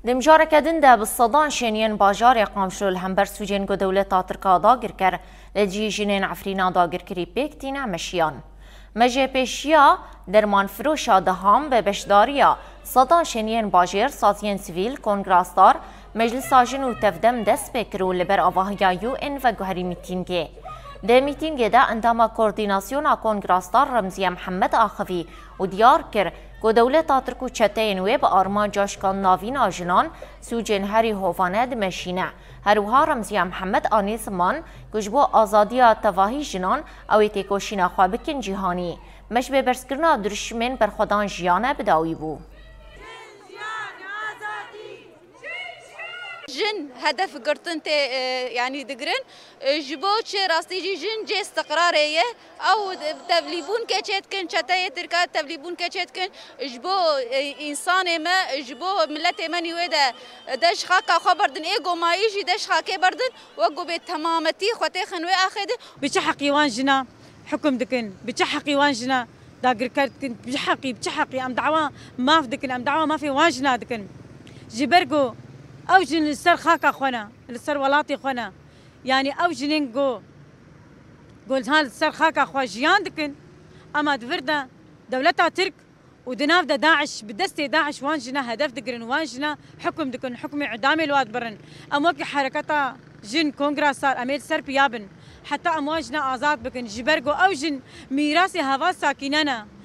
دمجارك دنده بالصدان شينين باجار قامشل همبر سوجين قو دولة تركا داگر كر لجي جنين عفرينا داگر كري بيكتينا مشيان مجي بيشيا درمان فروشا دهام ببشداريا صدان شينين باجر سازين سيفيل كونغراستار مجلس آجن و تفدم دست بكرو لبر آواهيا UN و گوهري ميتينگه ده ميتينگه ده انداما کوردیناسیون کنگراستار رمزی محمد آخوی و دیار کر که دولت ترک و چتین و به آرمان جاشکان ناوین آجنان سوجن هری هوانه دمشینه هروها رمزی محمد آنی زمان کجبو آزادی تواهی جنان او تکوشین خوابکن جهانی مش به برسکرنا درشمن برخودان جیانه بداوی بو. جن هدف قرطنت يعني دقرن جبوش راستي جن جي استقرارية أو تبليبون كشيت كن شتاية تركات تبليبون كشيت كن جبو إنسان ما جبو ملة ما نيودا دش خاكا خبردن إيجو ما يجي دش خاكي بردن وقو بتمامتي خوتي خنوي أخذ بتحقي وانجنا حكم دكن بتحقي وانجنا داقر كرتكن بتحقي أم دعوة ما في دكن أم دعوة ما في وانجنا دكن جبرقو اوجن السر خاكا خونا السر ولاتي خونا يعني اوجنين قول هال السر خاكا خوا جيان دكن اما دفردا دولتها ترك ودناف داعش بدستي داعش وانجنا هدف دقرن وانجنا حكم دكن حكم اعدامي الواد برن اموكي حركتها جن كونغرس صار اميل سر بيابن حتى امواجنا ازاد بكن جبرقو اوجن ميراثي هوا ساكننا